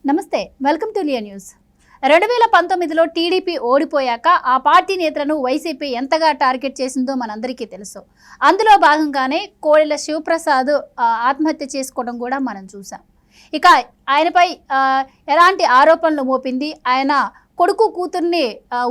నమస్తే, welcome to Liya news. 2019లో TDP ఓడిపోయాక ఆ party నేతలను వైసీపీ ఎంతగా టార్గెట్ చేసిందో మనందరికీ తెలుసు. అందులో భాగంగానే కోడెల శివప్రసాద్ ఆత్మహత్య చేసుకోవడం కూడా మనం చూసాం. ఇక ఆయనపై ఎలాంటి ఆరోపణలు మోపింది, ఆయన కొడుకు కూతుర్ని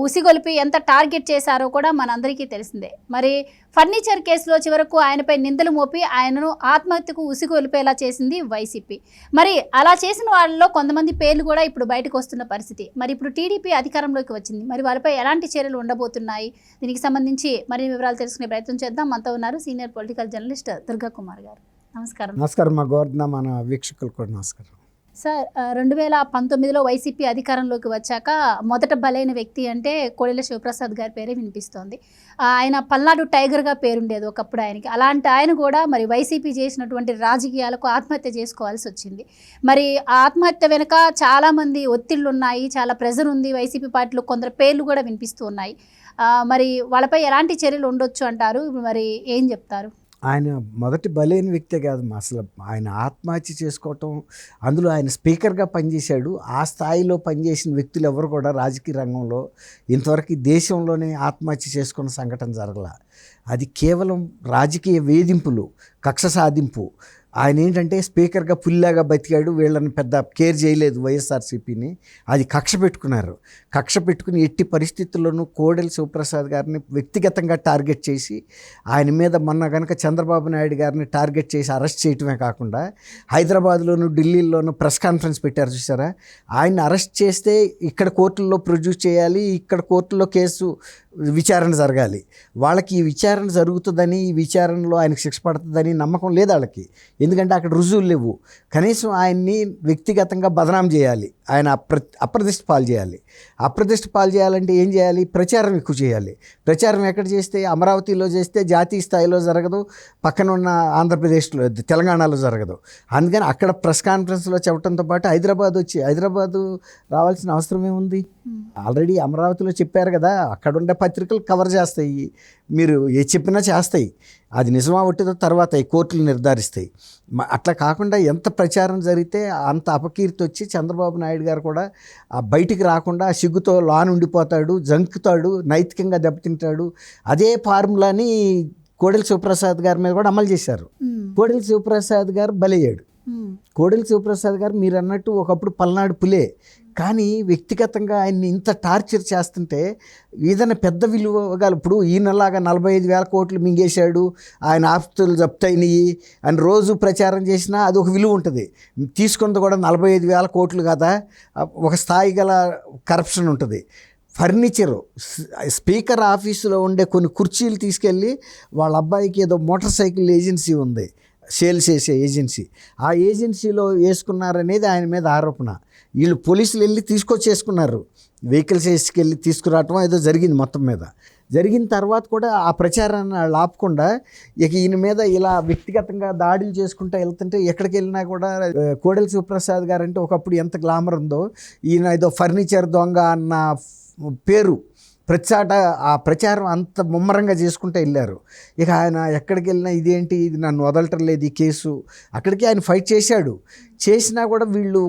ఉసిగొలిపి ఎంత టార్గెట్ చేశారో కూడా మనందరికీ తెలిసిందే. మరి ఫర్నిచర్ కేసులో చివరకు ఆయనపై నిందలు మోపి ఆయనను ఆత్మహత్యకు ఉసిగొలిపేలా చేసింది వైసీపీ. మరి అలా చేసిన వాళ్ళలో కొంతమంది పేర్లు కూడా ఇప్పుడు బయటకు వస్తున్న పరిస్థితి. మరి ఇప్పుడు టీడీపీ అధికారంలోకి వచ్చింది, మరి వాళ్ళపై ఎలాంటి చర్యలు ఉండబోతున్నాయి, దీనికి సంబంధించి మరిన్ని వివరాలు తెలుసుకునే ప్రయత్నం చేద్దాం. మనతో ఉన్నారు senior political journalist Durga Kumar గారు. నమస్కారం. నమస్కారం మా గోవర్ధన, మన వీక్షకులు కూడా నమస్కారం. సార్, 2019లో వైసీపీ అధికారంలోకి వచ్చాక మొదట బలైన వ్యక్తి అంటే కోడెల శివప్రసాద్ గారి పేరే వినిపిస్తోంది. ఆయన పల్నాడు టైగర్గా పేరుండేది ఒకప్పుడు ఆయనకి. అలాంటి ఆయన కూడా మరి వైసీపీ చేసినటువంటి రాజకీయాలకు ఆత్మహత్య చేసుకోవాల్సి వచ్చింది. మరి ఆ ఆత్మహత్య వెనుక చాలామంది ఒత్తిళ్ళు ఉన్నాయి, చాలా ప్రెజర్ ఉంది. వైసీపీ పార్టీలో కొందరు పేర్లు కూడా వినిపిస్తూ ఉన్నాయి. మరి వాళ్ళపై ఎలాంటి చర్యలు ఉండొచ్చు అంటారు? మరి ఏం చెప్తారు? ఆయన మొదటి బలైన వ్యక్తే కాదు, అసలు ఆయన ఆత్మహత్య చేసుకోవటం, అందులో ఆయన స్పీకర్గా పనిచేశాడు. ఆ స్థాయిలో పనిచేసిన వ్యక్తులు ఎవరు కూడా రాజకీయ రంగంలో ఇంతవరకు దేశంలోనే ఆత్మహత్య చేసుకున్న సంఘటన జరగల. అది కేవలం రాజకీయ వేధింపులు, కక్ష సాధింపు. ఆయన ఏంటంటే స్పీకర్గా పుల్లాగా బతికాడు, వీళ్ళని పెద్ద కేర్ చేయలేదు వైఎస్ఆర్సీపీని. అది కక్ష పెట్టుకున్నారు. కక్ష పెట్టుకుని ఎట్టి పరిస్థితుల్లోనూ కోడెల శివప్రసాద్ గారిని వ్యక్తిగతంగా టార్గెట్ చేసి, ఆయన మీద మొన్న కనుక చంద్రబాబు నాయుడు గారిని టార్గెట్ చేసి అరెస్ట్ చేయటమే కాకుండా హైదరాబాద్లోను ఢిల్లీలోనూ ప్రెస్ కాన్ఫరెన్స్ పెట్టారు చూసారా. ఆయన్ని అరెస్ట్ చేస్తే ఇక్కడ కోర్టుల్లో ప్రొడ్యూస్ చేయాలి, ఇక్కడ కోర్టులో కేసు విచారణ జరగాలి. వాళ్ళకి ఈ విచారణ జరుగుతుందని, ఈ విచారణలో ఆయనకు శిక్ష పడుతుందని నమ్మకం లేదు వాళ్ళకి. ఎందుకంటే అక్కడ రుజువులు లేవు. కనీసం ఆయన్ని వ్యక్తిగతంగా బదనాం చేయాలి, ఆయన అప్రతిష్ట పాలు చేయాలి. అప్రతిష్ట పాలు చేయాలంటే ఏం చేయాలి? ప్రచారం ఎక్కువ చేయాలి. ప్రచారం ఎక్కడ చేస్తే, అమరావతిలో చేస్తే జాతీయ స్థాయిలో జరగదు, పక్కన ఉన్న ఆంధ్రప్రదేశ్లో, తెలంగాణలో జరగదు. అందుకని అక్కడ ప్రెస్ కాన్ఫరెన్స్లో చెప్పడంతో పాటు హైదరాబాదు రావాల్సిన అవసరం ఏముంది? ఆల్రెడీ అమరావతిలో చెప్పారు కదా, అక్కడ ఉండే పత్రికలు కవర్ చేస్తాయి, మీరు ఏ చెప్పినా చేస్తాయి. అది నిజమా ఒట్టిదో తర్వాత ఈ కోర్టులు నిర్ధారిస్తాయి. అట్లా కాకుండా ఎంత ప్రచారం జరిగితే అంత అపకీర్తి వచ్చి చంద్రబాబు నాయుడు గారు కూడా బయటికి రాకుండా సిగ్గుతో లాన్ ఉండిపోతాడు, జంకుతాడు, నైతికంగా దెబ్బతింటాడు. అదే ఫార్ములాని కోడెల శివప్రసాద్ గారి మీద కూడా అమలు చేశారు. కోడెల శివప్రసాద్ గారు బలయ్యాడు. కోడెల శివప్రసాద్ గారు మీరు అన్నట్టు ఒకప్పుడు పల్నాడు పులే, కానీ వ్యక్తిగతంగా ఆయన్ని ఇంత టార్చర్ చేస్తుంటే ఏదైనా పెద్ద విలువగా, ఇప్పుడు ఈయనలాగా 45,000 కోట్లు మింగేశాడు, ఆయన ఆస్తులు జప్తయినాయి అని రోజు ప్రచారం చేసినా అది ఒక విలువ ఉంటుంది. తీసుకున్నది కూడా 45,000 కోట్లు కదా, ఒక స్థాయి గల కరప్షన్ ఉంటుంది. ఫర్నిచరు, స్పీకర్ ఆఫీసులో ఉండే కొన్ని కుర్చీలు తీసుకెళ్ళి వాళ్ళ అబ్బాయికి ఏదో మోటార్ సైకిల్ ఏజెన్సీ ఉంది, సేల్ చేసే ఏజెన్సీ, ఆ ఏజెన్సీలో వేసుకున్నారనేది ఆయన మీద ఆరోపణ. వీళ్ళు పోలీసులు వెళ్ళి తీసుకొచ్చేసుకున్నారు, వెహికల్స్ వేసుకెళ్ళి తీసుకురావటం ఏదో జరిగింది. మొత్తం మీద జరిగిన తర్వాత కూడా ఆ ప్రచారాన్ని వాళ్ళు ఆపకుండా ఇక ఈయన మీద ఇలా వ్యక్తిగతంగా దాడులు చేసుకుంటూ వెళ్తుంటే ఎక్కడికి వెళ్ళినా కూడా కోడెల శివప్రసాద్ గారు అంటే ఒకప్పుడు ఎంత గ్లామర్ ఉందో, ఈయన ఏదో ఫర్నిచర్ దొంగ అన్న పేరు ప్రతిసాట ఆ ప్రచారం అంత ముమ్మరంగా చేసుకుంటూ వెళ్ళారు. ఇక ఆయన ఎక్కడికి వెళ్ళినా ఇదేంటి, ఇది నన్ను వదలటం లేదు ఈ కేసు, అక్కడికి ఆయన ఫైట్ చేసినా కూడా వీళ్ళు,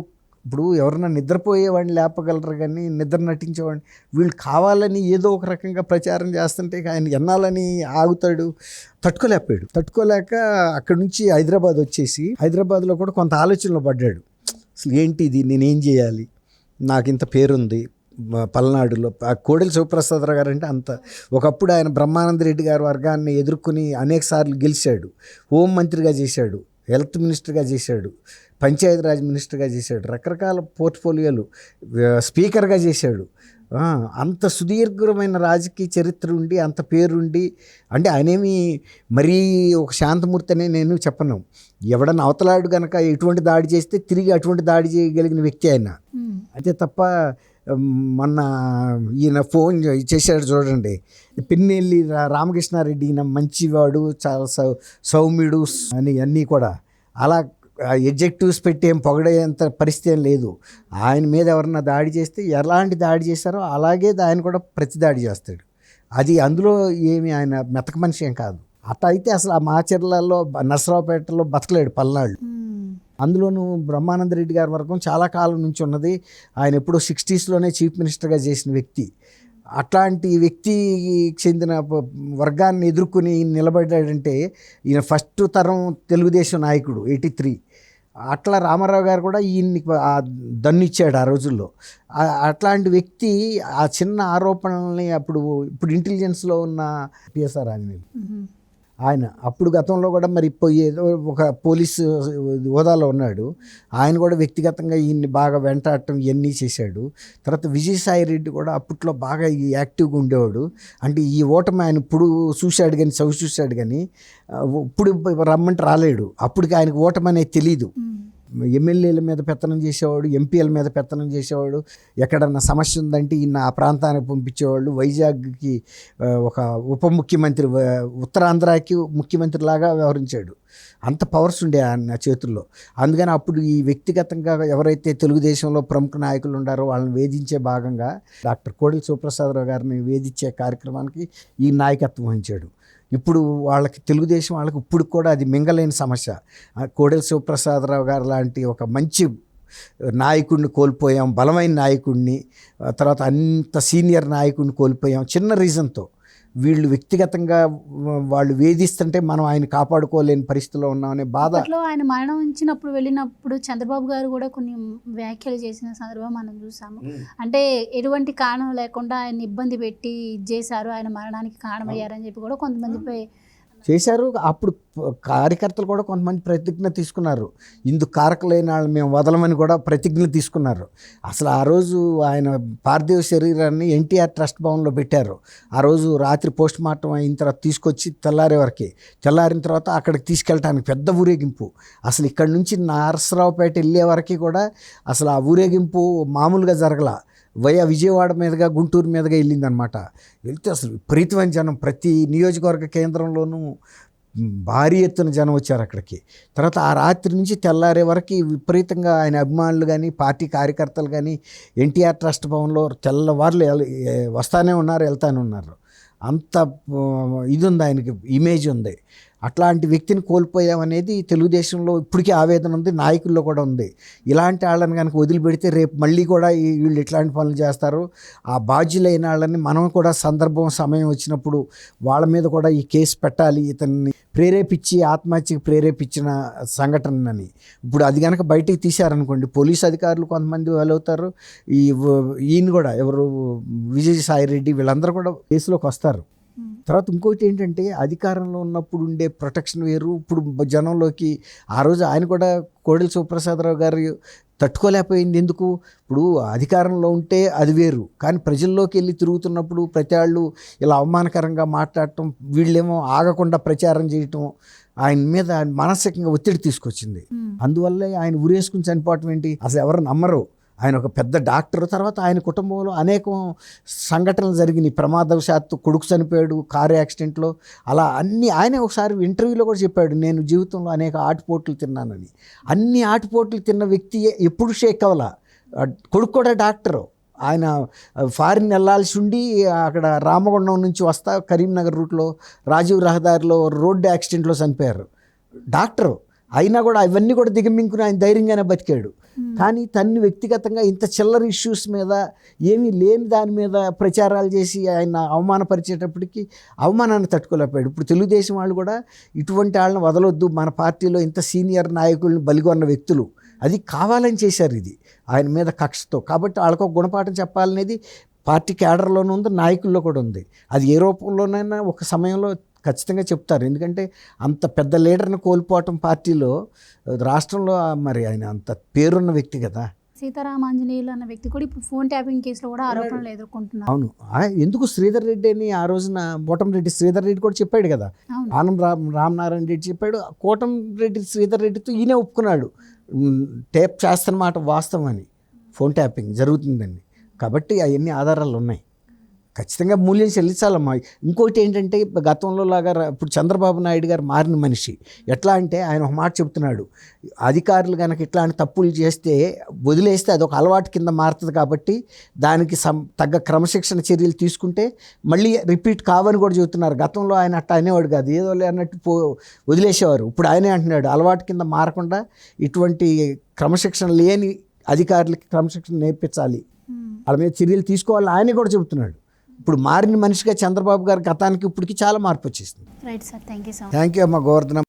ఇప్పుడు ఎవరన్నా నిద్రపోయేవాడిని లేపగలరు కానీ నిద్ర నటించేవాడిని వీళ్ళు కావాలని ఏదో ఒక రకంగా ప్రచారం చేస్తుంటే ఆయన ఎన్నాలని ఆగుతాడు. తట్టుకోలేక అక్కడి నుంచి హైదరాబాద్ వచ్చేసి హైదరాబాద్లో కూడా కొంత ఆలోచనలో పడ్డాడు. అసలు ఏంటి ఇది, నేనేం చేయాలి, నాకు ఇంత పేరుంది పల్నాడులో. కోడెల శివప్రసాదరావు గారు అంటే అంత, ఒకప్పుడు ఆయన బ్రహ్మానంద రెడ్డి గారి వర్గాన్ని ఎదుర్కొని అనేక సార్లు గెలిచాడు, హోం మంత్రిగా చేశాడు, హెల్త్ మినిస్టర్గా చేశాడు, పంచాయతీరాజ్ మినిస్టర్గా చేశాడు, రకరకాల పోర్ట్ఫోలియోలు, స్పీకర్గా చేశాడు. అంత సుదీర్ఘమైన రాజకీయ చరిత్ర ఉండి, అంత పేరుండి, అంటే ఆయనేమి మరీ ఒక శాంతమూర్తి అనే నేను చెప్పను. ఎవడన్నా అవతలాడు కనుక ఎటువంటి దాడి చేస్తే తిరిగి అటువంటి దాడి చేయగలిగిన వ్యక్తి ఆయన. అయితే తప్ప మొన్న ఈయన ఫోన్ చేశాడు చూడండి, పిన్నెల్లి రామకృష్ణారెడ్డి, ఈయన మంచివాడు, చాలా సౌమ్యుడు అని అన్నీ కూడా అలా ఎడ్జెక్టివ్స్ పెట్టి ఏం పొగడేంత పరిస్థితి ఏం లేదు. ఆయన మీద ఎవరన్నా దాడి చేస్తే ఎలాంటి దాడి చేశారో అలాగే ఆయన కూడా ప్రతి దాడి చేస్తాడు. అది అందులో ఏమి ఆయన మెతక మనిషి ఏం కాదు. అట్లా అయితే అసలు ఆ మాచర్లలో, నర్సరావుపేటలో బతకలేడు పల్నాడు. అందులోనూ బ్రహ్మానంద రెడ్డి గారి వర్గం చాలా కాలం నుంచి ఉన్నది. ఆయన ఎప్పుడో 60స్లోనే చీఫ్ మినిస్టర్గా చేసిన వ్యక్తి. అట్లాంటి వ్యక్తికి చెందిన వర్గాన్ని ఎదుర్కొని నిలబడ్డాడంటే ఈయన ఫస్ట్ తరం తెలుగుదేశం నాయకుడు 83. అట్లా రామారావు గారు కూడా ఈయన్ని దన్నిచ్చాడు ఆ రోజుల్లో. అట్లాంటి వ్యక్తి ఆ చిన్న ఆరోపణల్ని ఇప్పుడు ఇంటెలిజెన్స్లో ఉన్న పిఎస్ఆర్ ఆంజనేయులు ఆయన అప్పుడు గతంలో కూడా మరి ఏదో ఒక పోలీసు హోదాలో ఉన్నాడు. ఆయన కూడా వ్యక్తిగతంగా ఈయన్ని బాగా వెంటాడటం ఇవన్నీ చేశాడు. తర్వాత విజయసాయి రెడ్డి కూడా అప్పట్లో బాగా యాక్టివ్గా ఉండేవాడు. అంటే ఈ ఓటమి ఆయన ఇప్పుడు చూశాడు కానీ చూశాడు కానీ ఇప్పుడు రమ్మంటే రాలేడు. అప్పటికి ఆయనకు ఓటమి అనేది తెలీదు. ఎమ్మెల్యేల మీద పెత్తనం చేసేవాడు, ఎంపీల మీద పెత్తనం చేసేవాడు. ఎక్కడన్నా సమస్య ఉందంటే ఈయన ఆ ప్రాంతానికి పంపించేవాళ్ళు. వైజాగ్కి ఒక ఉప ముఖ్యమంత్రి, ఉత్తరాంధ్రకి ముఖ్యమంత్రి లాగా వ్యవహరించాడు. అంత పవర్స్ ఉండే ఆయన చేతుల్లో. అందుకని అప్పుడు ఈ వ్యక్తిగతంగా ఎవరైతే తెలుగుదేశంలో ప్రముఖ నాయకులు ఉండారో వాళ్ళని వేధించే భాగంగా డాక్టర్ కోడెల శివప్రసాదరావు గారిని వేధించే కార్యక్రమానికి ఈ నాయకత్వం వహించాడు. ఇప్పుడు వాళ్ళకి తెలుగుదేశం వాళ్ళకి ఇప్పుడు కూడా అది మింగలేని సమస్య. కోడెల శివప్రసాదరావు గారు లాంటి ఒక మంచి నాయకుడిని కోల్పోయాం, బలమైన నాయకుడిని. తర్వాత అంత సీనియర్ నాయకుడిని కోల్పోయాం చిన్న రీజన్తో. వీళ్ళు వ్యక్తిగతంగా వాళ్ళు వేధిస్తుంటే మనం ఆయన కాపాడుకోలేని పరిస్థితిలో ఉన్నామనే బాధ. ఆయన మరణించినప్పుడు వెళ్ళినప్పుడు చంద్రబాబు గారు కూడా కొన్ని వ్యాఖ్యలు చేసిన సందర్భం మనం చూసాము. అంటే ఎటువంటి కారణం లేకుండా ఆయన ఇబ్బంది పెట్టి చేశారు, ఆయన మరణానికి కారణమయ్యారని చెప్పి కూడా కొంతమందిపై చేశారు. అప్పుడు కార్యకర్తలు కూడా కొంతమంది ప్రతిజ్ఞ తీసుకున్నారు. ఇందుకు కారకులైన వాళ్ళు మేము వదలమని కూడా ప్రతిజ్ఞలు తీసుకున్నారు. అసలు ఆ రోజు ఆయన పార్థివ శరీరాన్ని ఎన్టీఆర్ ట్రస్ట్ భవన్లో పెట్టారు. ఆ రోజు రాత్రి పోస్ట్ మార్టం అయిన తర్వాత తీసుకొచ్చి తెల్లారిన తర్వాత అక్కడికి తీసుకెళ్ళటానికి పెద్ద ఊరేగింపు. అసలు ఇక్కడ నుంచి నరసరావుపేట వెళ్ళే వరకు కూడా అసలు ఆ ఊరేగింపు మామూలుగా జరగల. విజయవాడ మీదుగా గుంటూరు మీదుగా వెళ్ళిందనమాట. వెళ్తే అసలు విపరీతమైన జనం, ప్రతి నియోజకవర్గ కేంద్రంలోనూ భారీ ఎత్తున జనం వచ్చారు అక్కడికి. తర్వాత ఆ రాత్రి నుంచి తెల్లారే వరకు విపరీతంగా ఆయన అభిమానులు కానీ పార్టీ కార్యకర్తలు కానీ ఎన్టీఆర్ ట్రస్ట్ భవన్లో తెల్లవారులు వస్తానే ఉన్నారు, వెళ్తానే ఉన్నారు. అంత ఇది ఉంది, ఆయనకి ఇమేజ్ ఉంది. అట్లాంటి వ్యక్తిని కోల్పోయామనేది తెలుగుదేశంలో ఇప్పటికీ ఆవేదన ఉంది, నాయకుల్లో కూడా ఉంది. ఇలాంటి వాళ్ళని కనుక వదిలిపెడితే రేపు మళ్ళీ కూడా వీళ్ళు ఇట్లాంటి పనులు చేస్తారు. ఆ బాధ్యులైన వాళ్ళని మనం కూడా సమయం వచ్చినప్పుడు వాళ్ళ మీద కూడా ఈ కేసు పెట్టాలి. ఇతన్ని ఆత్మహత్యకి ప్రేరేపించిన సంఘటనని ఇప్పుడు అది కనుక బయటికి తీశారనుకోండి, పోలీసు అధికారులు కొంతమంది వాళ్ళవుతారు. ఈయన కూడా ఎవరు విజయసాయి రెడ్డి వీళ్ళందరూ కూడా కేసులోకి వస్తారు. తర్వాత ఇంకోటి ఏంటంటే అధికారంలో ఉన్నప్పుడు ఉండే ప్రొటెక్షన్ వేరు, ఇప్పుడు జనంలోకి. ఆ రోజు ఆయన కూడా కోడెల శివప్రసాదరావు గారు తట్టుకోలేకపోయింది. ఎందుకు? ఇప్పుడు అధికారంలో ఉంటే అది వేరు, కానీ ప్రజల్లోకి వెళ్ళి తిరుగుతున్నప్పుడు ప్రతి వాళ్ళు ఇలా అవమానకరంగా మాట్లాడటం, వీళ్ళేమో ఆగకుండా ప్రచారం చేయటం ఆయన మీద మానసికంగా ఒత్తిడి తీసుకొచ్చింది. అందువల్లే ఆయన ఉరేసుకుని చనిపోవటం ఏంటి, అసలు ఎవరు నమ్మరు. ఆయన ఒక పెద్ద డాక్టర్. తర్వాత ఆయన కుటుంబంలో అనేకం సంఘటనలు జరిగినాయి. ప్రమాదవశాత్తు కొడుకు చనిపోయాడు కారు యాక్సిడెంట్లో. అలా అన్నీ ఆయనే ఒకసారి ఇంటర్వ్యూలో కూడా చెప్పాడు, నేను జీవితంలో అనేక ఆటుపోట్లు తిన్నానని. అన్ని ఆటుపోట్లు తిన్న వ్యక్తి ఎప్పుడు షేక్ అవ్వాల. కొడుకు కూడా డాక్టరు. ఆయన ఫారిన్ వెళ్ళాల్సి ఉండి అక్కడ రామగుండం నుంచి వస్తా కరీంనగర్ రూట్లో రాజీవ్ రహదారిలో రోడ్డు యాక్సిడెంట్లో చనిపోయారు. డాక్టరు అయినా కూడా అవన్నీ కూడా దిగమింగుకుని ఆయన ధైర్యంగానే బతికాడు. కానీ తన్ని వ్యక్తిగతంగా ఇంత చిల్లర ఇష్యూస్ మీద, ఏమీ లేని దాని మీద ప్రచారాలు చేసి ఆయన అవమానపరిచేటప్పటికి అవమానాన్ని తట్టుకోలేకపోయాడు. ఇప్పుడు తెలుగుదేశం వాళ్ళు కూడా ఇటువంటి వాళ్ళని వదలొద్దు, మన పార్టీలో ఇంత సీనియర్ నాయకుల్ని బలిగొన్న వ్యక్తులు, అది కావాలని చేశారు ఇది ఆయన మీద కక్షతో. కాబట్టి వాళ్ళకు ఒక గుణపాఠం చెప్పాలనేది పార్టీ క్యాడర్లోనూ ఉంది, నాయకుల్లో కూడా ఉంది. అది ఏ రూపంలోనైనా ఒక సమయంలో ఖచ్చితంగా చెప్తారు. ఎందుకంటే అంత పెద్ద లీడర్ని కోల్పోవటం పార్టీలో, రాష్ట్రంలో మరి ఆయన అంత పేరున్న వ్యక్తి కదా. సీతారామాంజనేయులు అన్న వ్యక్తి కూడా ఇప్పుడు ఫోన్ ట్యాపింగ్ కేసులో కూడా ఆరోపణలు ఎదుర్కొంటున్నారు. అవును, ఎందుకు శ్రీధర్ రెడ్డి అని ఆ రోజున కోటంరెడ్డి శ్రీధర్ రెడ్డి కూడా చెప్పాడు కదా, ఆనం రామనారాయణ రెడ్డి చెప్పాడు, కోటంరెడ్డి శ్రీధర్ రెడ్డితో ఈయనే ఒప్పుకున్నాడు టేప్ చేస్తున్నమాట వాస్తవం అని, ఫోన్ ట్యాపింగ్ జరుగుతుందని. కాబట్టి అవన్నీ ఆధారాలు ఉన్నాయి. ఖచ్చితంగా మూల్యం చెల్లించాలమ్మా. ఇంకోటి ఏంటంటే గతంలో లాగా ఇప్పుడు చంద్రబాబు నాయుడు గారు మారిన మనిషి. ఎట్లా అంటే ఆయన ఒక మాట చెప్తున్నాడు, అధికారులు కనుక ఇట్లాంటి తప్పులు చేస్తే వదిలేస్తే అదొక అలవాటు కింద మారుతుంది, కాబట్టి దానికి తగ్గ క్రమశిక్షణ చర్యలు తీసుకుంటే మళ్ళీ రిపీట్ కావని కూడా చెబుతున్నారు. గతంలో ఆయన అట్లా అనేవాడు కాదు, ఏదో అన్నట్టు వదిలేసేవారు. ఇప్పుడు ఆయనే అంటున్నాడు అలవాటు కింద మారకుండా ఇటువంటి క్రమశిక్షణ లేని అధికారులకి క్రమశిక్షణ నేర్పించాలి, వాళ్ళ మీద చర్యలు తీసుకోవాలని ఆయనే కూడా చెబుతున్నాడు. ఇప్పుడు మారిన మనిషిగా చంద్రబాబు గారి గతానికి ఇప్పటికి చాలా మార్పు వచ్చేసింది. Right sir, thank you so much. Thank you అమ్మ గోవర్ధన.